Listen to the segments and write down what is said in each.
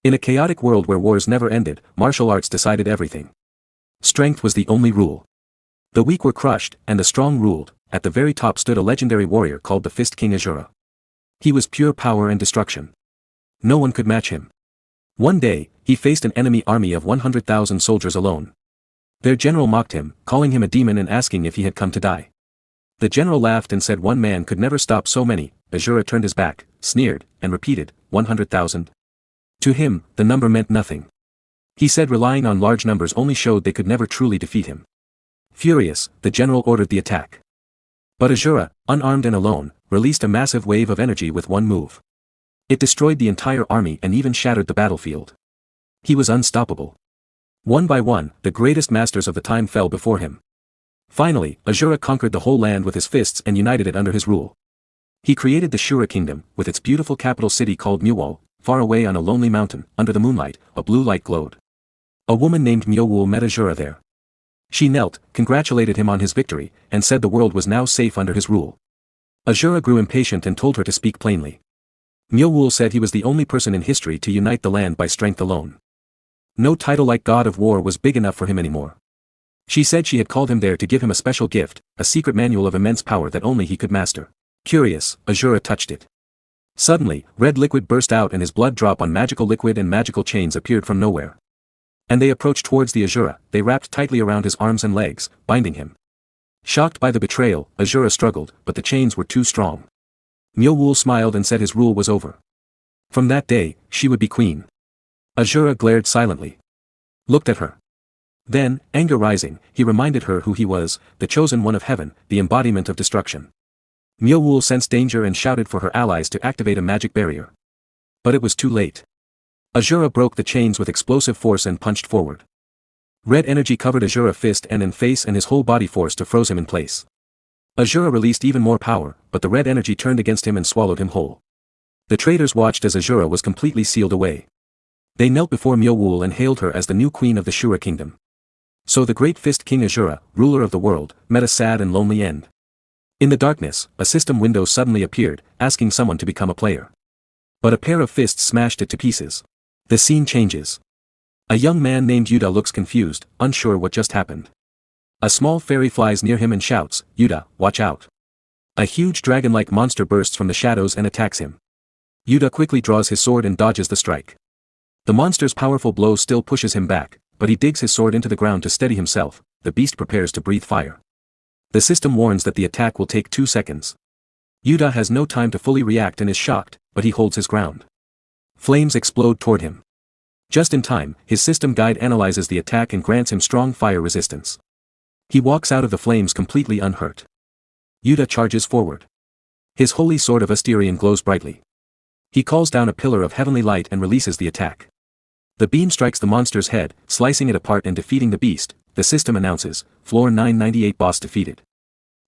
In a chaotic world where wars never ended, martial arts decided everything. Strength was the only rule. The weak were crushed, and the strong ruled. At the very top stood a legendary warrior called the Fist King Asura. He was pure power and destruction. No one could match him. One day, he faced an enemy army of 100,000 soldiers alone. Their general mocked him, calling him a demon and asking if he had come to die. The general laughed and said one man could never stop so many. Asura turned his back, sneered, and repeated, 100,000. To him, the number meant nothing. He said relying on large numbers only showed they could never truly defeat him. Furious, the general ordered the attack. But Asura, unarmed and alone, released a massive wave of energy with one move. It destroyed the entire army and even shattered the battlefield. He was unstoppable. One by one, the greatest masters of the time fell before him. Finally, Asura conquered the whole land with his fists and united it under his rule. He created the Shura kingdom, with its beautiful capital city called Manhwa. Far away on a lonely mountain, under the moonlight, a blue light glowed. A woman named Manhwa met Asura there. She knelt, congratulated him on his victory, and said the world was now safe under his rule. Asura grew impatient and told her to speak plainly. Manhwa said he was the only person in history to unite the land by strength alone. No title like God of War was big enough for him anymore. She said she had called him there to give him a special gift, a secret manual of immense power that only he could master. Curious, Asura touched it. Suddenly, red liquid burst out and his blood dropped on magical liquid and magical chains appeared from nowhere. And they approached towards the Asura, they wrapped tightly around his arms and legs, binding him. Shocked by the betrayal, Asura struggled, but the chains were too strong. Manhwa smiled and said his rule was over. From that day, she would be queen. Asura glared silently. Looked at her. Then, anger rising, he reminded her who he was, the chosen one of heaven, the embodiment of destruction. Manhwa sensed danger and shouted for her allies to activate a magic barrier. But it was too late. Asura broke the chains with explosive force and punched forward. Red energy covered Asura's fist and in face and his whole body force to froze him in place. Asura released even more power, but the red energy turned against him and swallowed him whole. The traitors watched as Asura was completely sealed away. They knelt before Manhwa and hailed her as the new queen of the Shura kingdom. So the great Fist King Asura, ruler of the world, met a sad and lonely end. In the darkness, a system window suddenly appeared, asking someone to become a player. But a pair of fists smashed it to pieces. The scene changes. A young man named Yuda looks confused, unsure what just happened. A small fairy flies near him and shouts, Yuda, watch out. A huge dragon-like monster bursts from the shadows and attacks him. Yuda quickly draws his sword and dodges the strike. The monster's powerful blow still pushes him back, but he digs his sword into the ground to steady himself. The beast prepares to breathe fire. The system warns that the attack will take 2 seconds. Yuda has no time to fully react and is shocked, but he holds his ground. Flames explode toward him. Just in time, his system guide analyzes the attack and grants him strong fire resistance. He walks out of the flames completely unhurt. Yuda charges forward. His holy sword of Asterion glows brightly. He calls down a pillar of heavenly light and releases the attack. The beam strikes the monster's head, slicing it apart and defeating the beast. The system announces, Floor 998 boss defeated.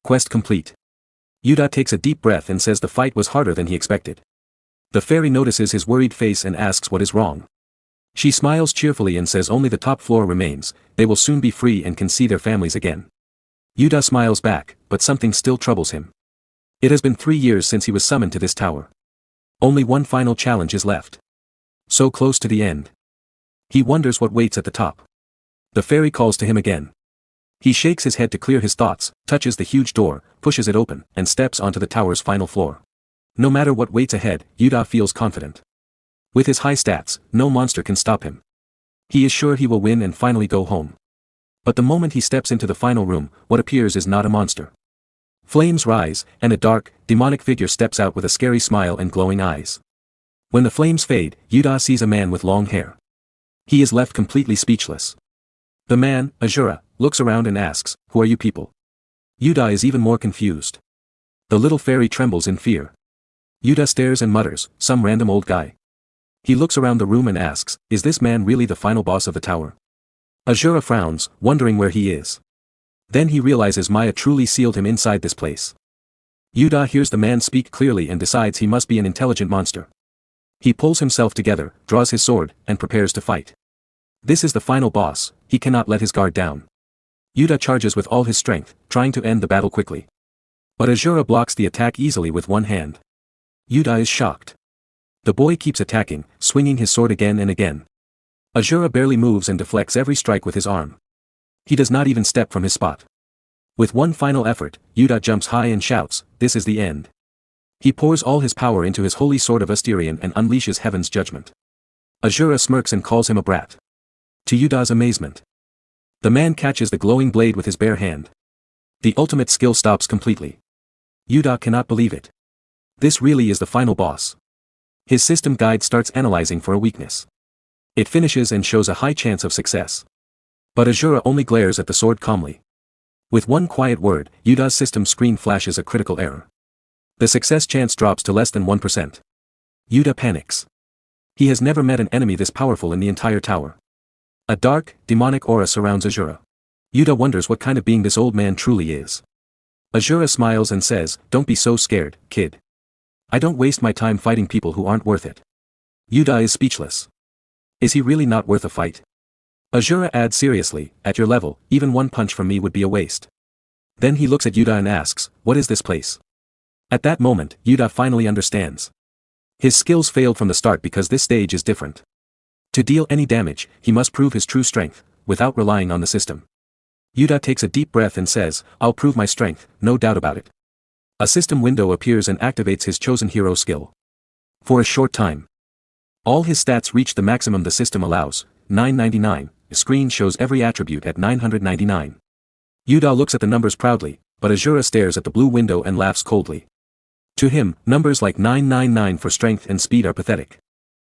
Quest complete. Yuda takes a deep breath and says the fight was harder than he expected. The fairy notices his worried face and asks what is wrong. She smiles cheerfully and says only the top floor remains, they will soon be free and can see their families again. Yuda smiles back, but something still troubles him. It has been 3 years since he was summoned to this tower. Only one final challenge is left. So close to the end. He wonders what waits at the top. The fairy calls to him again. He shakes his head to clear his thoughts, touches the huge door, pushes it open, and steps onto the tower's final floor. No matter what waits ahead, Yuda feels confident. With his high stats, no monster can stop him. He is sure he will win and finally go home. But the moment he steps into the final room, what appears is not a monster. Flames rise, and a dark, demonic figure steps out with a scary smile and glowing eyes. When the flames fade, Yuda sees a man with long hair. He is left completely speechless. The man, Asura, looks around and asks, "Who are you people?" Yuda is even more confused. The little fairy trembles in fear. Yuda stares and mutters, "Some random old guy." He looks around the room and asks, "Is this man really the final boss of the tower?" Asura frowns, wondering where he is. Then he realizes Maya truly sealed him inside this place. Yuda hears the man speak clearly and decides he must be an intelligent monster. He pulls himself together, draws his sword, and prepares to fight. This is the final boss, he cannot let his guard down. Yuda charges with all his strength, trying to end the battle quickly. But Asura blocks the attack easily with one hand. Yuda is shocked. The boy keeps attacking, swinging his sword again and again. Asura barely moves and deflects every strike with his arm. He does not even step from his spot. With one final effort, Yuda jumps high and shouts, "This is the end." He pours all his power into his holy sword of Asterion and unleashes heaven's judgment. Asura smirks and calls him a brat. To Yuda's amazement, the man catches the glowing blade with his bare hand. The ultimate skill stops completely. Yuda cannot believe it. This really is the final boss. His system guide starts analyzing for a weakness. It finishes and shows a high chance of success. But Asura only glares at the sword calmly. With one quiet word, Yuda's system screen flashes a critical error. The success chance drops to less than 1%. Yuda panics. He has never met an enemy this powerful in the entire tower. A dark, demonic aura surrounds Asura. Yuda wonders what kind of being this old man truly is. Asura smiles and says, "Don't be so scared, kid. I don't waste my time fighting people who aren't worth it." Yuda is speechless. Is he really not worth a fight? Asura adds seriously, "At your level, even one punch from me would be a waste." Then he looks at Yuda and asks, "What is this place?" At that moment, Yuda finally understands. His skills failed from the start because this stage is different. To deal any damage, he must prove his true strength, without relying on the system. Yuda takes a deep breath and says, "I'll prove my strength, no doubt about it." A system window appears and activates his chosen hero skill. For a short time, all his stats reach the maximum the system allows, 999, the screen shows every attribute at 999. Yuda looks at the numbers proudly, but Asura stares at the blue window and laughs coldly. To him, numbers like 999 for strength and speed are pathetic.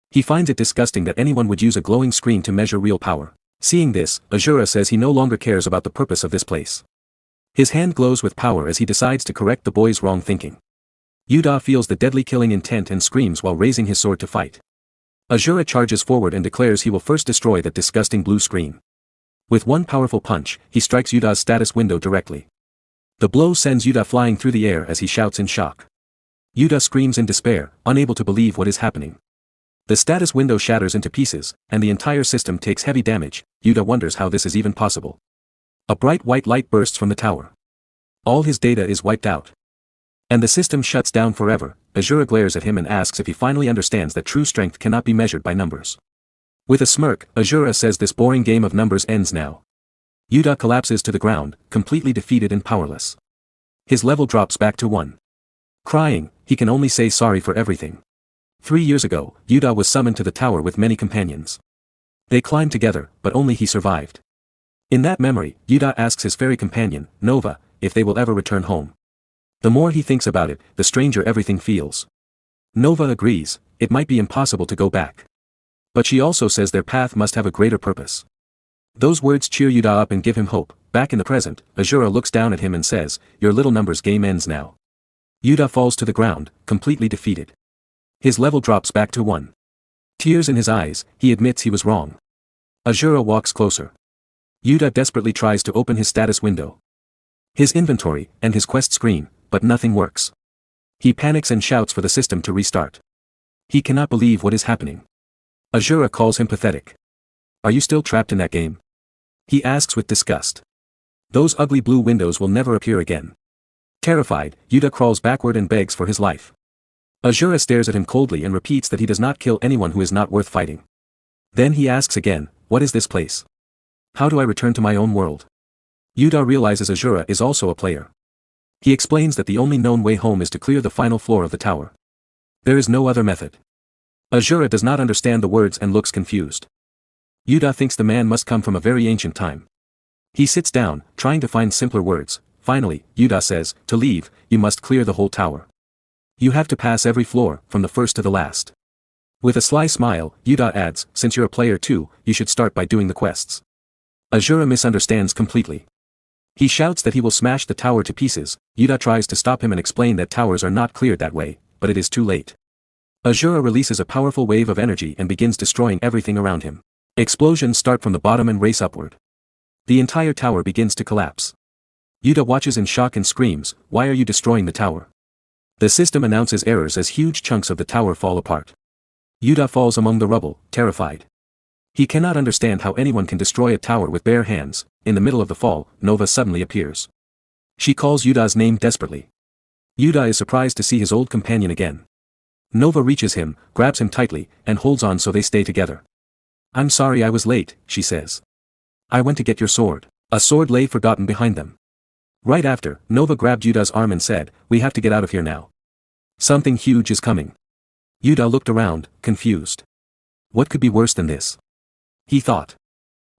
He finds it disgusting that anyone would use a glowing screen to measure real power. Seeing this, Asura says he no longer cares about the purpose of this place. His hand glows with power as he decides to correct the boy's wrong thinking. Yuda feels the deadly killing intent and screams while raising his sword to fight. Asura charges forward and declares he will first destroy that disgusting blue screen. With one powerful punch, he strikes Yuda's status window directly. The blow sends Yuda flying through the air as he shouts in shock. Yuda screams in despair, unable to believe what is happening. The status window shatters into pieces, and the entire system takes heavy damage. Yuda wonders how this is even possible. A bright white light bursts from the tower. All his data is wiped out. And the system shuts down forever. Asura glares at him and asks if he finally understands that true strength cannot be measured by numbers. With a smirk, Asura says this boring game of numbers ends now. Yuda collapses to the ground, completely defeated and powerless. His level drops back to 1. Crying, he can only say sorry for everything. 3 years ago, Yuda was summoned to the tower with many companions. They climbed together, but only he survived. In that memory, Yuda asks his fairy companion, Nova, if they will ever return home. The more he thinks about it, the stranger everything feels. Nova agrees, it might be impossible to go back. But she also says their path must have a greater purpose. Those words cheer Yuda up and give him hope. Back in the present, Asura looks down at him and says, "Your little numbers game ends now." Yuda falls to the ground, completely defeated. His level drops back to 1. Tears in his eyes, he admits he was wrong. Asura walks closer. Yuda desperately tries to open his status window. His inventory, and his quest screen, but nothing works. He panics and shouts for the system to restart. He cannot believe what is happening. Asura calls him pathetic. "Are you still trapped in that game?" he asks with disgust. Those ugly blue windows will never appear again. Terrified, Yuda crawls backward and begs for his life. Asura stares at him coldly and repeats that he does not kill anyone who is not worth fighting. Then he asks again, "What is this place? How do I return to my own world?" Yuda realizes Asura is also a player. He explains that the only known way home is to clear the final floor of the tower. There is no other method. Asura does not understand the words and looks confused. Yuda thinks the man must come from a very ancient time. He sits down, trying to find simpler words. Finally, Yuda says, "To leave, you must clear the whole tower. You have to pass every floor, from the first to the last." With a sly smile, Yuda adds, "Since you're a player too, you should start by doing the quests." Asura misunderstands completely. He shouts that he will smash the tower to pieces. Yuda tries to stop him and explain that towers are not cleared that way, but it is too late. Asura releases a powerful wave of energy and begins destroying everything around him. Explosions start from the bottom and race upward. The entire tower begins to collapse. Yuda watches in shock and screams, "Why are you destroying the tower?" The system announces errors as huge chunks of the tower fall apart. Yuda falls among the rubble, terrified. He cannot understand how anyone can destroy a tower with bare hands. In the middle of the fall, Nova suddenly appears. She calls Yuda's name desperately. Yuda is surprised to see his old companion again. Nova reaches him, grabs him tightly, and holds on so they stay together. I'm sorry I was late, she says. I went to get your sword. A sword lay forgotten behind them. Right after, Nova grabbed Yuda's arm and said, we have to get out of here now. Something huge is coming. Yuda looked around, confused. What could be worse than this? He thought.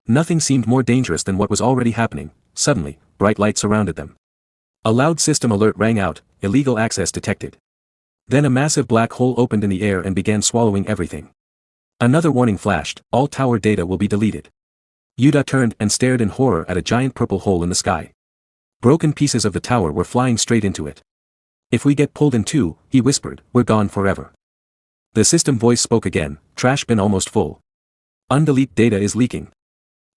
Nothing seemed more dangerous than what was already happening. Suddenly, bright light surrounded them. A loud system alert rang out, illegal access detected. Then a massive black hole opened in the air and began swallowing everything. Another warning flashed, all tower data will be deleted. Yuda turned and stared in horror at a giant purple hole in the sky. Broken pieces of the tower were flying straight into it. If we get pulled in two, he whispered, we're gone forever. The system voice spoke again, trash bin almost full. Undelete data is leaking.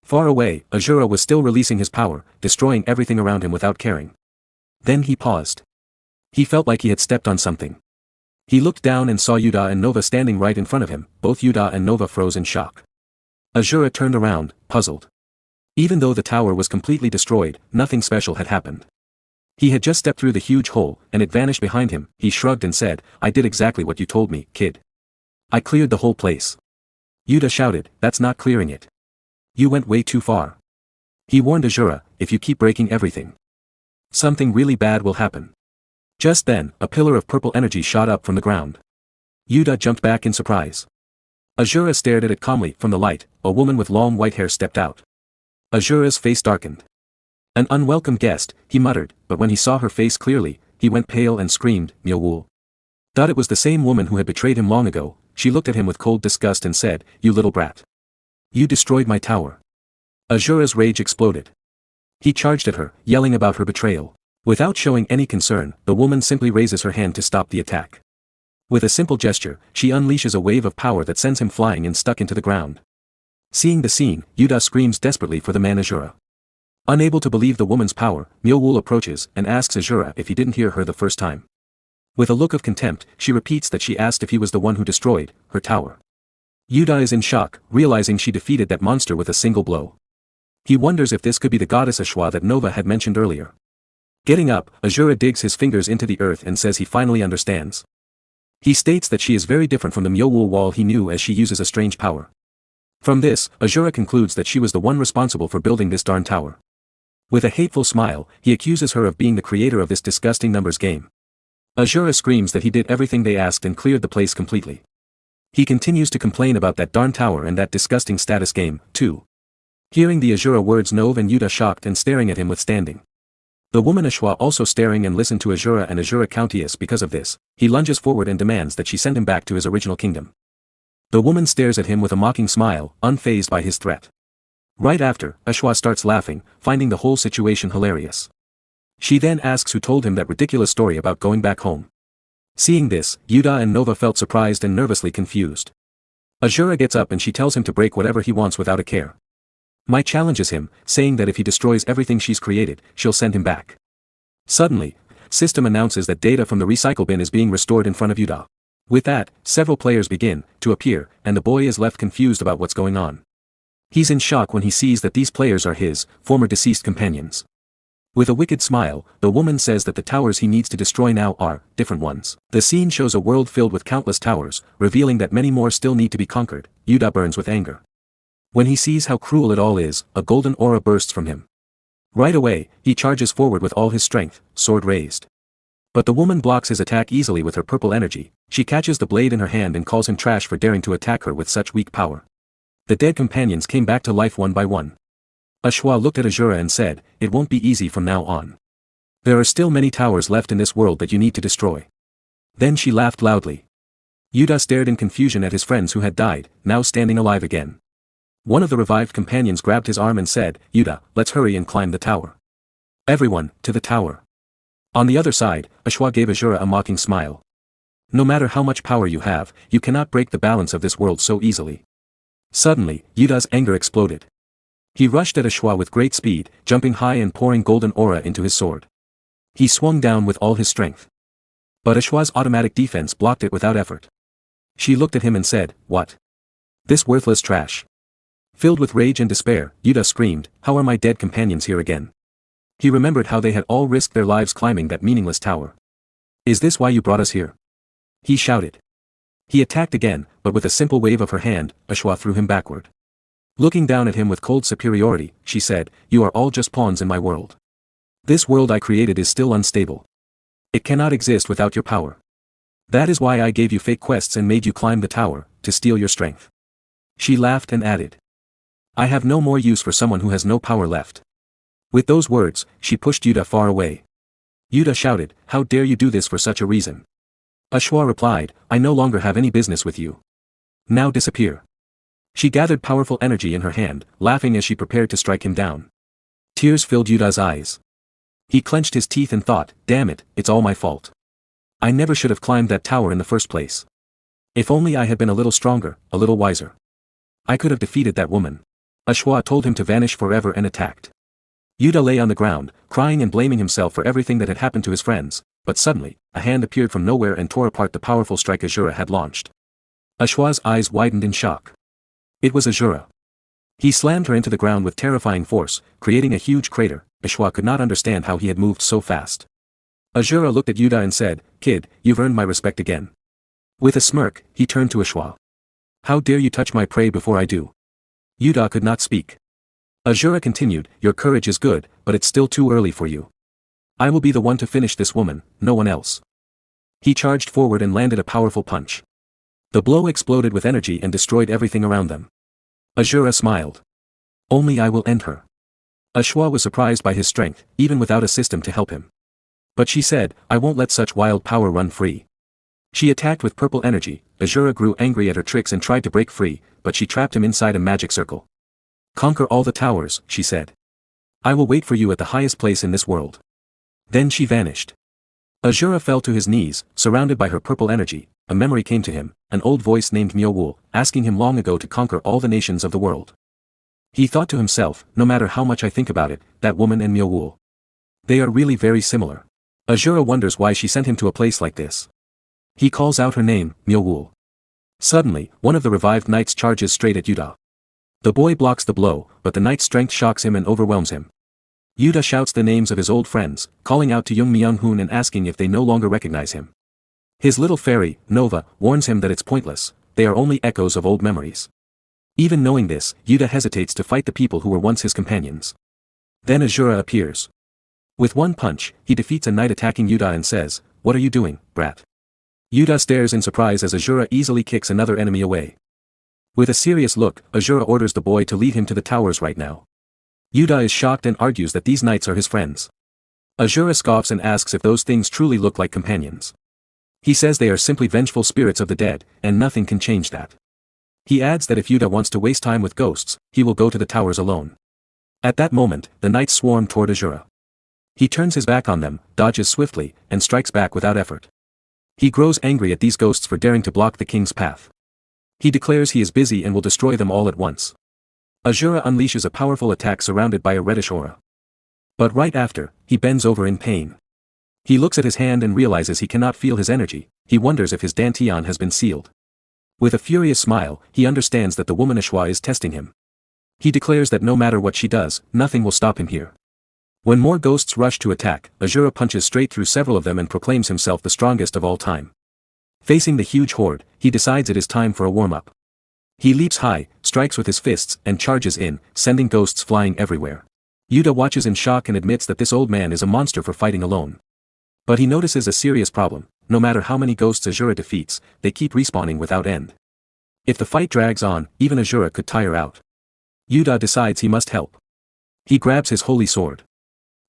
Far away, Asura was still releasing his power, destroying everything around him without caring. Then he paused. He felt like he had stepped on something. He looked down and saw Yuda and Nova standing right in front of him. Both Yuda and Nova froze in shock. Asura turned around, puzzled. Even though the tower was completely destroyed, nothing special had happened. He had just stepped through the huge hole, and it vanished behind him. He shrugged and said, I did exactly what you told me, kid. I cleared the whole place. Yuda shouted, that's not clearing it. You went way too far. He warned Asura, if you keep breaking everything, something really bad will happen. Just then, a pillar of purple energy shot up from the ground. Yuda jumped back in surprise. Asura stared at it calmly. From the light, a woman with long white hair stepped out. Asura's face darkened. An unwelcome guest, he muttered, but when he saw her face clearly, he went pale and screamed, Myeowool. Thought it was the same woman who had betrayed him long ago. She looked at him with cold disgust and said, you little brat. You destroyed my tower. Asura's rage exploded. He charged at her, yelling about her betrayal. Without showing any concern, the woman simply raises her hand to stop the attack. With a simple gesture, she unleashes a wave of power that sends him flying and stuck into the ground. Seeing the scene, Yuda screams desperately for the man Asura. Unable to believe the woman's power, Myeowool approaches and asks Asura if he didn't hear her the first time. With a look of contempt, she repeats that she asked if he was the one who destroyed her tower. Yuda is in shock, realizing she defeated that monster with a single blow. He wonders if this could be the Goddess Eshua that Nova had mentioned earlier. Getting up, Asura digs his fingers into the earth and says he finally understands. He states that she is very different from the Myeowool wall he knew, as she uses a strange power. From this, Asura concludes that she was the one responsible for building this darn tower. With a hateful smile, he accuses her of being the creator of this disgusting numbers game. Asura screams that he did everything they asked and cleared the place completely. He continues to complain about that darn tower and that disgusting status game, too. Hearing the Asura words, Nova and Yuda shocked and staring at him withstanding. The woman Eshua also staring and listened to Asura and Asura Countess. Because of this, he lunges forward and demands that she send him back to his original kingdom. The woman stares at him with a mocking smile, unfazed by his threat. Right after, Eshua starts laughing, finding the whole situation hilarious. She then asks who told him that ridiculous story about going back home. Seeing this, Yuda and Nova felt surprised and nervously confused. Asura gets up and she tells him to break whatever he wants without a care. Mai challenges him, saying that if he destroys everything she's created, she'll send him back. Suddenly, system announces that data from the recycle bin is being restored in front of Yuda. With that, several players begin to appear, and the boy is left confused about what's going on. He's in shock when he sees that these players are his former deceased companions. With a wicked smile, the woman says that the towers he needs to destroy now are different ones. The scene shows a world filled with countless towers, revealing that many more still need to be conquered. Yuda burns with anger. When he sees how cruel it all is, a golden aura bursts from him. Right away, he charges forward with all his strength, sword raised. But the woman blocks his attack easily with her purple energy. She catches the blade in her hand and calls him trash for daring to attack her with such weak power. The dead companions came back to life one by one. Eshua looked at Asura and said, it won't be easy from now on. There are still many towers left in this world that you need to destroy. Then she laughed loudly. Yuda stared in confusion at his friends who had died, now standing alive again. One of the revived companions grabbed his arm and said, Yuda, let's hurry and climb the tower. Everyone, to the tower. On the other side, Eshua gave Asura a mocking smile. No matter how much power you have, you cannot break the balance of this world so easily. Suddenly, Yuda's anger exploded. He rushed at Eshua with great speed, jumping high and pouring golden aura into his sword. He swung down with all his strength. But Eshua's automatic defense blocked it without effort. She looked at him and said, what? This worthless trash. Filled with rage and despair, Yuda screamed, how are my dead companions here again? He remembered how they had all risked their lives climbing that meaningless tower. Is this why you brought us here? He shouted. He attacked again, but with a simple wave of her hand, Eshua threw him backward. Looking down at him with cold superiority, she said, "You are all just pawns in my world. This world I created is still unstable. It cannot exist without your power. That is why I gave you fake quests and made you climb the tower, to steal your strength." She laughed and added, "I have no more use for someone who has no power left." With those words, she pushed Yuta far away. Yuta shouted, "How dare you do this for such a reason?" Eshua replied, "I no longer have any business with you. Now disappear." She gathered powerful energy in her hand, laughing as she prepared to strike him down. Tears filled Yuta's eyes. He clenched his teeth and thought, "Damn it, it's all my fault. I never should have climbed that tower in the first place. If only I had been a little stronger, a little wiser. I could have defeated that woman." Eshua told him to vanish forever and attacked. Yuta lay on the ground, crying and blaming himself for everything that had happened to his friends, but suddenly, a hand appeared from nowhere and tore apart the powerful strike Asura had launched. Eshua's eyes widened in shock. It was Asura. He slammed her into the ground with terrifying force, creating a huge crater. Eshua could not understand how he had moved so fast. Asura looked at Yuta and said, "Kid, you've earned my respect again." With a smirk, he turned to Eshua. "How dare you touch my prey before I do?" Yuta could not speak. Asura continued, "Your courage is good, but it's still too early for you. I will be the one to finish this woman, no one else." He charged forward and landed a powerful punch. The blow exploded with energy and destroyed everything around them. Asura smiled. "Only I will end her." Eshua was surprised by his strength, even without a system to help him. But she said, "I won't let such wild power run free." She attacked with purple energy. Asura grew angry at her tricks and tried to break free, but she trapped him inside a magic circle. "Conquer all the towers," she said. "I will wait for you at the highest place in this world." Then she vanished. Asura fell to his knees, surrounded by her purple energy. A memory came to him, an old voice named Myeowul, asking him long ago to conquer all the nations of the world. He thought to himself, no matter how much I think about it, that woman and Myeowul. They are really very similar. Asura wonders why she sent him to a place like this. He calls out her name, Myeowul. Suddenly, one of the revived knights charges straight at Yuta. The boy blocks the blow, but the knight's strength shocks him and overwhelms him. Yuta shouts the names of his old friends, calling out to Young Myung-hoon and asking if they no longer recognize him. His little fairy, Nova, warns him that it's pointless, they are only echoes of old memories. Even knowing this, Yuta hesitates to fight the people who were once his companions. Then Asura appears. With one punch, he defeats a knight attacking Yuta and says, "What are you doing, brat?" Yuta stares in surprise as Asura easily kicks another enemy away. With a serious look, Asura orders the boy to lead him to the towers right now. Yuta is shocked and argues that these knights are his friends. Asura scoffs and asks if those things truly look like companions. He says they are simply vengeful spirits of the dead, and nothing can change that. He adds that if Yuta wants to waste time with ghosts, he will go to the towers alone. At that moment, the knights swarm toward Asura. He turns his back on them, dodges swiftly, and strikes back without effort. He grows angry at these ghosts for daring to block the king's path. He declares he is busy and will destroy them all at once. Asura unleashes a powerful attack surrounded by a reddish aura. But right after, he bends over in pain. He looks at his hand and realizes he cannot feel his energy. He wonders if his dantian has been sealed. With a furious smile, he understands that the woman Eshua is testing him. He declares that no matter what she does, nothing will stop him here. When more ghosts rush to attack, Asura punches straight through several of them and proclaims himself the strongest of all time. Facing the huge horde, he decides it is time for a warm-up. He leaps high, strikes with his fists, and charges in, sending ghosts flying everywhere. Yuta watches in shock and admits that this old man is a monster for fighting alone. But he notices a serious problem: no matter how many ghosts Asura defeats, they keep respawning without end. If the fight drags on, even Asura could tire out. Yuta decides he must help. He grabs his holy sword.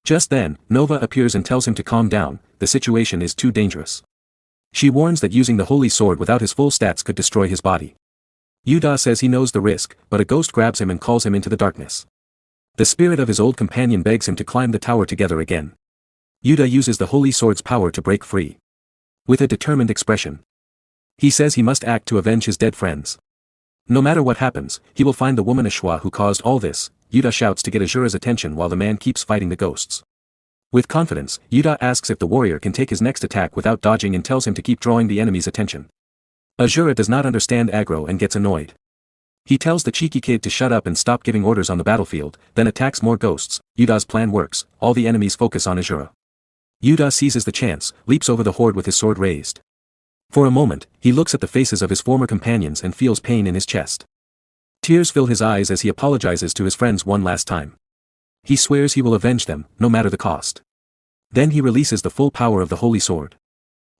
Just then, Nova appears and tells him to calm down, the situation is too dangerous. She warns that using the holy sword without his full stats could destroy his body. Yuta says he knows the risk, but a ghost grabs him and calls him into the darkness. The spirit of his old companion begs him to climb the tower together again. Yuta uses the holy sword's power to break free. With a determined expression. He says he must act to avenge his dead friends. No matter what happens, he will find the woman Eshua who caused all this. Yuta shouts to get Asura's attention while the man keeps fighting the ghosts. With confidence, Yuta asks if the warrior can take his next attack without dodging and tells him to keep drawing the enemy's attention. Asura does not understand aggro and gets annoyed. He tells the cheeky kid to shut up and stop giving orders on the battlefield, then attacks more ghosts. Yuta's plan works, all the enemies focus on Asura. Yuta seizes the chance, leaps over the horde with his sword raised. For a moment, he looks at the faces of his former companions and feels pain in his chest. Tears fill his eyes as he apologizes to his friends one last time. He swears he will avenge them, no matter the cost. Then he releases the full power of the holy sword.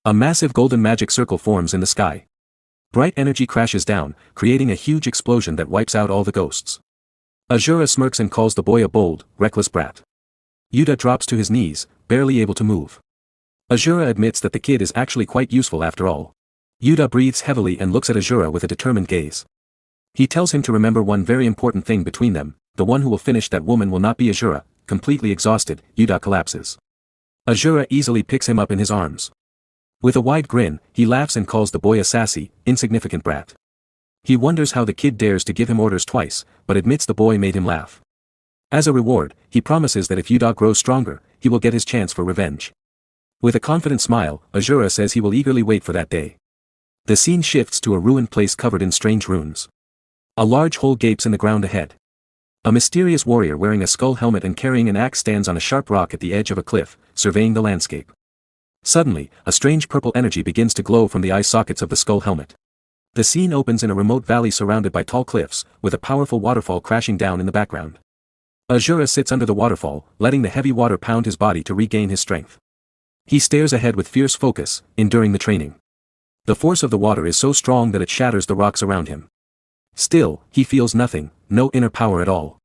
A massive golden magic circle forms in the sky. Bright energy crashes down, creating a huge explosion that wipes out all the ghosts. Asura smirks and calls the boy a bold, reckless brat. Yuta drops to his knees, barely able to move. Asura admits that the kid is actually quite useful after all. Yuta breathes heavily and looks at Asura with a determined gaze. He tells him to remember one very important thing between them: the one who will finish that woman will not be Asura. Completely exhausted, Yuta collapses. Asura easily picks him up in his arms. With a wide grin, he laughs and calls the boy a sassy, insignificant brat. He wonders how the kid dares to give him orders twice, but admits the boy made him laugh. As a reward, he promises that if Yuta grows stronger, he will get his chance for revenge. With a confident smile, Asura says he will eagerly wait for that day. The scene shifts to a ruined place covered in strange runes. A large hole gapes in the ground ahead. A mysterious warrior wearing a skull helmet and carrying an axe stands on a sharp rock at the edge of a cliff, surveying the landscape. Suddenly, a strange purple energy begins to glow from the eye sockets of the skull helmet. The scene opens in a remote valley surrounded by tall cliffs, with a powerful waterfall crashing down in the background. Asura sits under the waterfall, letting the heavy water pound his body to regain his strength. He stares ahead with fierce focus, enduring the training. The force of the water is so strong that it shatters the rocks around him. Still, he feels nothing, no inner power at all.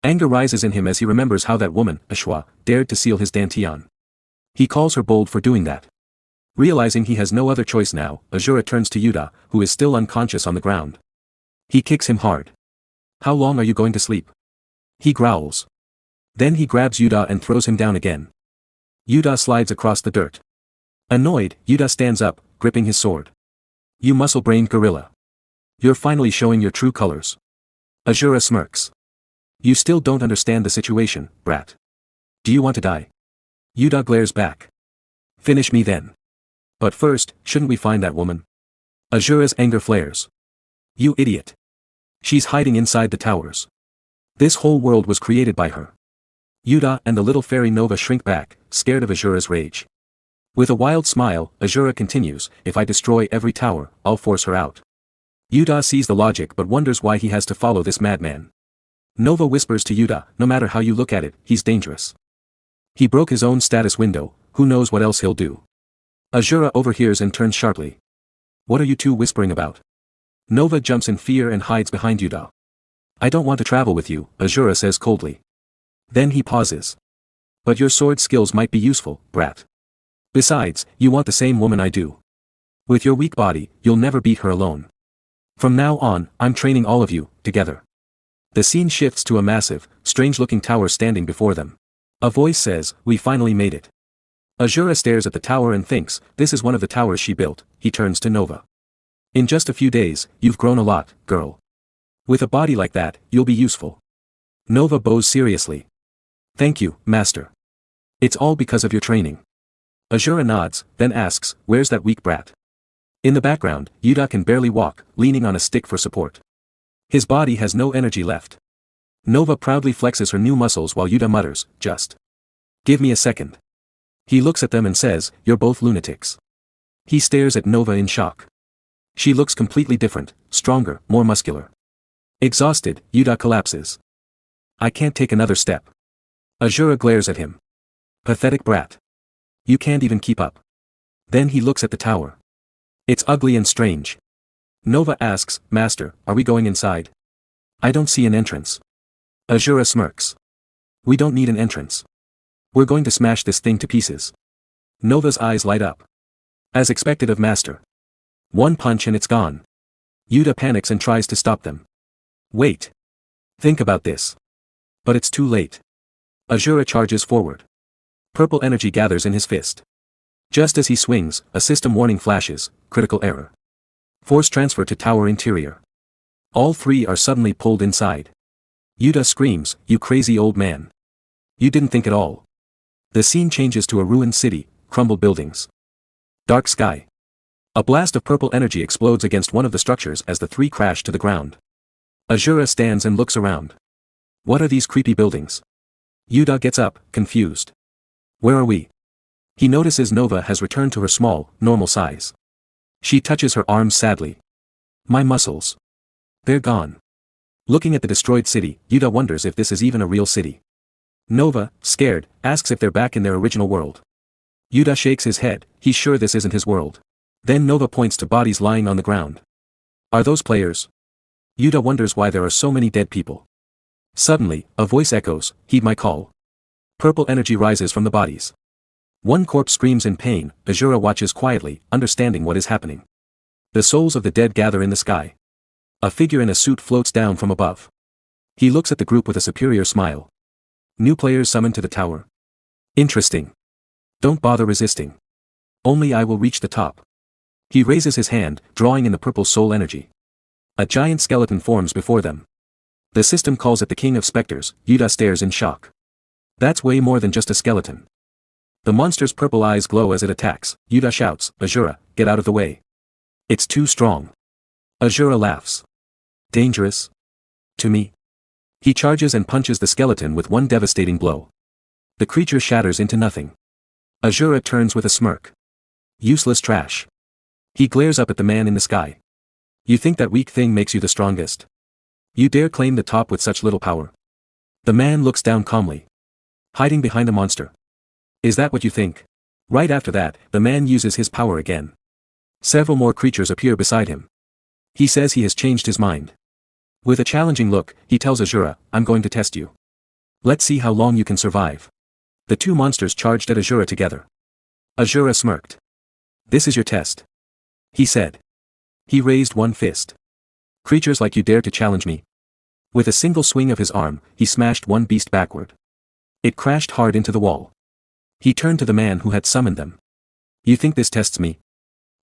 Anger rises in him as he remembers how that woman, Eshua, dared to seal his dantian. He calls her bold for doing that. Realizing he has no other choice now, Asura turns to Yuta, who is still unconscious on the ground. He kicks him hard. "How long are you going to sleep?" he growls. Then he grabs Yuta and throws him down again. Yuta slides across the dirt. Annoyed, Yuta stands up, gripping his sword. "You muscle-brained gorilla. You're finally showing your true colors." Asura smirks. "You still don't understand the situation, brat. Do you want to die?" Yuta glares back. "Finish me then. But first, shouldn't we find that woman?" Asura's anger flares. "You idiot. She's hiding inside the towers. This whole world was created by her." Yuta and the little fairy Nova shrink back, scared of Asura's rage. With a wild smile, Asura continues, "If I destroy every tower, I'll force her out." Yuta sees the logic but wonders why he has to follow this madman. Nova whispers to Yuta, "No matter how you look at it, he's dangerous. He broke his own status window, who knows what else he'll do." Asura overhears and turns sharply. "What are you two whispering about?" Nova jumps in fear and hides behind Yuta. "I don't want to travel with you," Asura says coldly. Then he pauses. "But your sword skills might be useful, brat. Besides, you want the same woman I do. With your weak body, you'll never beat her alone. From now on, I'm training all of you, together." The scene shifts to a massive, strange-looking tower standing before them. A voice says, "We finally made it." Asura stares at the tower and thinks, this is one of the towers she built. He turns to Nova. "In just a few days, you've grown a lot, girl. With a body like that, you'll be useful." Nova bows seriously. "Thank you, master. It's all because of your training." Asura nods, then asks, "Where's that weak brat?" In the background, Yuta can barely walk, leaning on a stick for support. His body has no energy left. Nova proudly flexes her new muscles while Yuta mutters, "Just give me a second." He looks at them and says, "You're both lunatics." He stares at Nova in shock. She looks completely different, stronger, more muscular. Exhausted, Yuta collapses. "I can't take another step." Asura glares at him. "Pathetic brat. You can't even keep up." Then he looks at the tower. It's ugly and strange. Nova asks, "Master, are we going inside?" "I don't see an entrance." Asura smirks. "We don't need an entrance. We're going to smash this thing to pieces." Nova's eyes light up. As expected of Master. One punch and it's gone. Yuta panics and tries to stop them. "Wait. Think about this." But it's too late. Asura charges forward. Purple energy gathers in his fist. Just as he swings, a system warning flashes, "Critical error. Force transfer to tower interior." All three are suddenly pulled inside. Yuta screams, "You crazy old man. You didn't think at all." The scene changes to a ruined city, crumbled buildings. Dark sky. A blast of purple energy explodes against one of the structures as the three crash to the ground. Asura stands and looks around. What are these creepy buildings? Yuta gets up, confused. Where are we? He notices Nova has returned to her small, normal size. She touches her arms sadly. My muscles. They're gone. Looking at the destroyed city, Yuta wonders if this is even a real city. Nova, scared, asks if they're back in their original world. Yuta shakes his head, he's sure this isn't his world. Then Nova points to bodies lying on the ground. Are those players? Yuta wonders why there are so many dead people. Suddenly, a voice echoes, heed my call. Purple energy rises from the bodies. One corpse screams in pain, Asura watches quietly, understanding what is happening. The souls of the dead gather in the sky. A figure in a suit floats down from above. He looks at the group with a superior smile. New players summoned to the tower. Interesting. Don't bother resisting. Only I will reach the top. He raises his hand, drawing in the purple soul energy. A giant skeleton forms before them. The system calls it the King of Spectres. Yuta stares in shock. That's way more than just a skeleton. The monster's purple eyes glow as it attacks. Yuta shouts, Asura, get out of the way. It's too strong. Asura laughs. Dangerous? To me? He charges and punches the skeleton with one devastating blow. The creature shatters into nothing. Asura turns with a smirk. Useless trash. He glares up at the man in the sky. You think that weak thing makes you the strongest? You dare claim the top with such little power? The man looks down calmly. Hiding behind a monster. Is that what you think? Right after that, the man uses his power again. Several more creatures appear beside him. He says he has changed his mind. With a challenging look, he tells Asura, I'm going to test you. Let's see how long you can survive. The two monsters charged at Asura together. Asura smirked. This is your test. He said. He raised one fist. Creatures like you dare to challenge me. With a single swing of his arm, he smashed one beast backward. It crashed hard into the wall. He turned to the man who had summoned them. You think this tests me?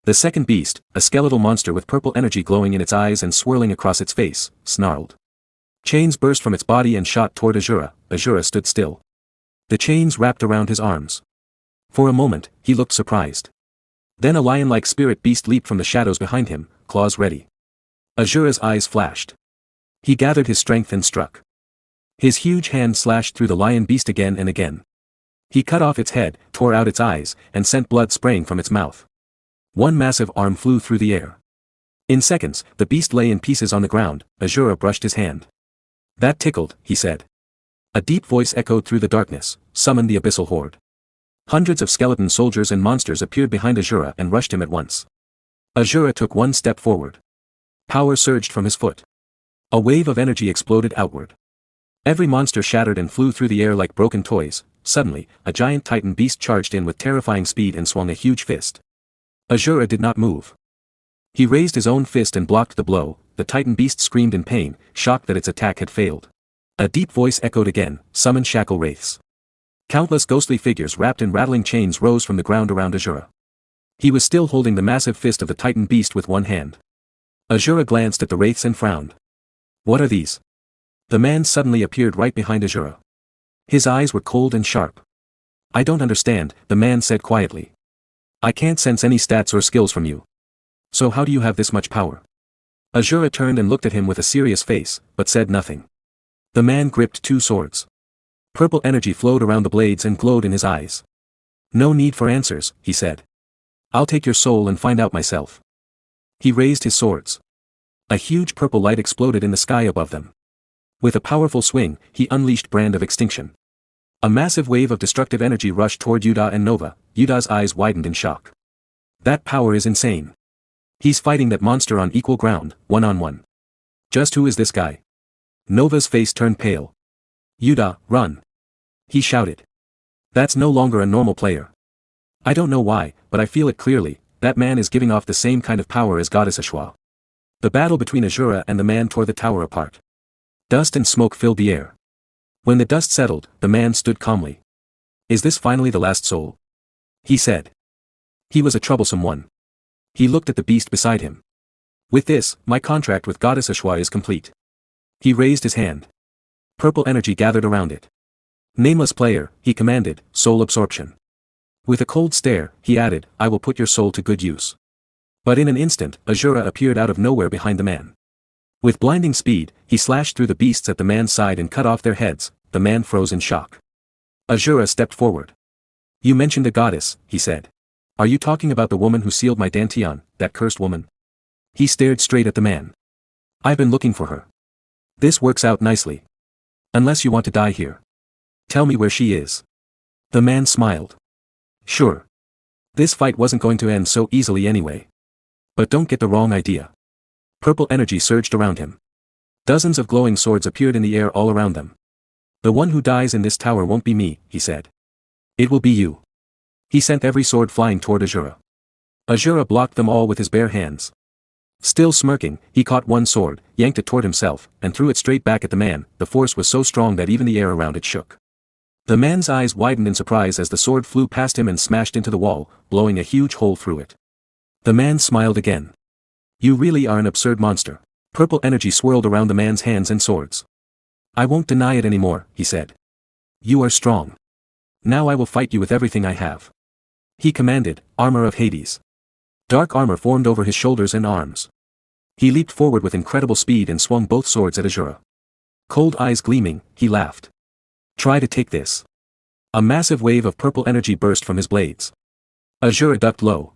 The second beast, a skeletal monster with purple energy glowing in its eyes and swirling across its face, snarled. Chains burst from its body and shot toward Asura. Asura stood still. The chains wrapped around his arms. For a moment, he looked surprised. Then a lion-like spirit beast leaped from the shadows behind him, claws ready. Asura's eyes flashed. He gathered his strength and struck. His huge hand slashed through the lion beast again and again. He cut off its head, tore out its eyes, and sent blood spraying from its mouth. One massive arm flew through the air. In seconds, the beast lay in pieces on the ground. Asura brushed his hand. That tickled, he said. A deep voice echoed through the darkness, summon the abyssal horde. Hundreds of skeleton soldiers and monsters appeared behind Asura and rushed him at once. Asura took one step forward. Power surged from his foot. A wave of energy exploded outward. Every monster shattered and flew through the air like broken toys. Suddenly, a giant titan beast charged in with terrifying speed and swung a huge fist. Asura did not move. He raised his own fist and blocked the blow. The titan beast screamed in pain, shocked that its attack had failed. A deep voice echoed again, summon shackle wraiths. Countless ghostly figures wrapped in rattling chains rose from the ground around Asura. He was still holding the massive fist of the titan beast with one hand. Asura glanced at the wraiths and frowned. What are these? The man suddenly appeared right behind Asura. His eyes were cold and sharp. I don't understand, the man said quietly. I can't sense any stats or skills from you. So how do you have this much power? Asura turned and looked at him with a serious face, but said nothing. The man gripped two swords. Purple energy flowed around the blades and glowed in his eyes. No need for answers, he said. I'll take your soul and find out myself. He raised his swords. A huge purple light exploded in the sky above them. With a powerful swing, he unleashed Brand of Extinction. A massive wave of destructive energy rushed toward Yuta and Nova. Yuta's eyes widened in shock. That power is insane. He's fighting that monster on equal ground, one-on-one. Just who is this guy? Nova's face turned pale. Yuta, run. He shouted. That's no longer a normal player. I don't know why, but I feel it clearly, that man is giving off the same kind of power as Goddess Eshua. The battle between Asura and the man tore the tower apart. Dust and smoke filled the air. When the dust settled, the man stood calmly. Is this finally the last soul? He said. He was a troublesome one. He looked at the beast beside him. With this, my contract with Goddess Eshua is complete. He raised his hand. Purple energy gathered around it. Nameless player, he commanded, soul absorption. With a cold stare, he added, I will put your soul to good use. But in an instant, Asura appeared out of nowhere behind the man. With blinding speed, he slashed through the beasts at the man's side and cut off their heads. The man froze in shock. Asura stepped forward. You mentioned a goddess, he said. Are you talking about the woman who sealed my dantian, that cursed woman? He stared straight at the man. I've been looking for her. This works out nicely. Unless you want to die here. Tell me where she is. The man smiled. Sure. This fight wasn't going to end so easily anyway. But don't get the wrong idea. Purple energy surged around him. Dozens of glowing swords appeared in the air all around them. The one who dies in this tower won't be me, he said. It will be you. He sent every sword flying toward Asura. Asura blocked them all with his bare hands. Still smirking, he caught one sword, yanked it toward himself, and threw it straight back at the man. The force was so strong that even the air around it shook. The man's eyes widened in surprise as the sword flew past him and smashed into the wall, blowing a huge hole through it. The man smiled again. You really are an absurd monster. Purple energy swirled around the man's hands and swords. I won't deny it anymore, he said. You are strong. Now I will fight you with everything I have. He commanded, armor of Hades. Dark armor formed over his shoulders and arms. He leaped forward with incredible speed and swung both swords at Asura. Cold eyes gleaming, he laughed. Try to take this. A massive wave of purple energy burst from his blades. Asura ducked low.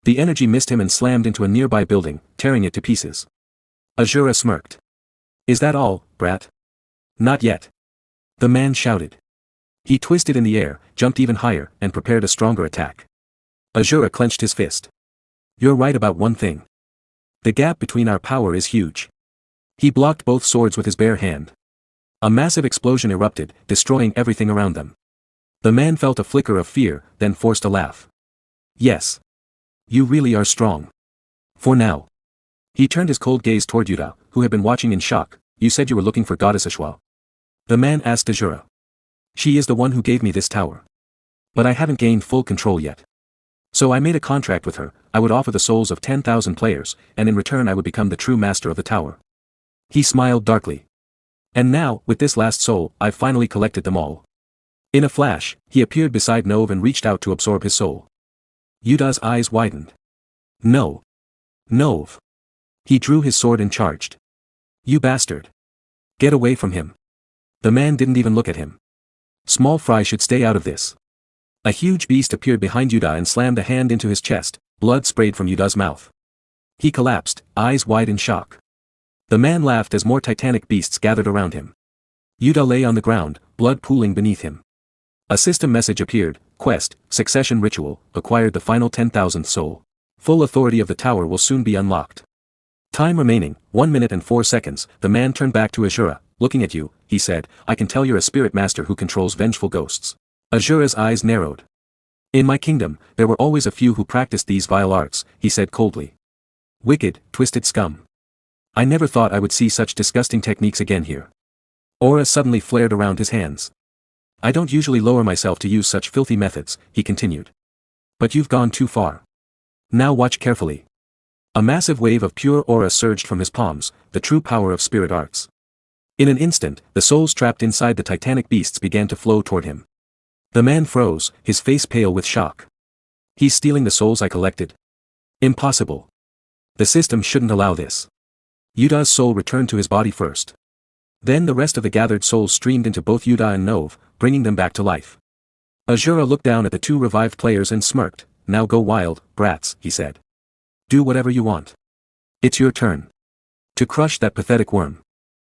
The energy missed him and slammed into a nearby building, tearing it to pieces. Asura smirked. Is that all, brat? Not yet. The man shouted. He twisted in the air, jumped even higher, and prepared a stronger attack. Asura clenched his fist. You're right about one thing. The gap between our power is huge. He blocked both swords with his bare hand. A massive explosion erupted, destroying everything around them. The man felt a flicker of fear, then forced a laugh. Yes. You really are strong. For now. He turned his cold gaze toward Yuta, who had been watching in shock. You said you were looking for Goddess Eshua. The man asked Asura. She is the one who gave me this tower. But I haven't gained full control yet. So I made a contract with her. I would offer the souls of 10,000 players, and in return I would become the true master of the tower. He smiled darkly. And now, with this last soul, I've finally collected them all. In a flash, he appeared beside Nove and reached out to absorb his soul. Yuta's eyes widened. No. Nove. He drew his sword and charged. You bastard. Get away from him. The man didn't even look at him. Small fry should stay out of this. A huge beast appeared behind Yuta and slammed a hand into his chest. Blood sprayed from Yuta's mouth. He collapsed, eyes wide in shock. The man laughed as more titanic beasts gathered around him. Yuta lay on the ground, blood pooling beneath him. A system message appeared. Quest, succession ritual, acquired the final 10,000th soul. Full authority of the tower will soon be unlocked. Time remaining, 1 minute and 4 seconds. The man turned back to Asura. Looking at you, he said, I can tell you're a spirit master who controls vengeful ghosts. Asura's eyes narrowed. In my kingdom, there were always a few who practiced these vile arts, he said coldly. Wicked, twisted scum. I never thought I would see such disgusting techniques again here. Aura suddenly flared around his hands. I don't usually lower myself to use such filthy methods, he continued. But you've gone too far. Now watch carefully. A massive wave of pure aura surged from his palms, the true power of spirit arts. In an instant, the souls trapped inside the titanic beasts began to flow toward him. The man froze, his face pale with shock. He's stealing the souls I collected? Impossible. The system shouldn't allow this. Yuta's soul returned to his body first. Then the rest of the gathered souls streamed into both Yuta and Nove, bringing them back to life. Asura looked down at the two revived players and smirked. Now go wild, brats, he said. Do whatever you want. It's your turn. To crush that pathetic worm.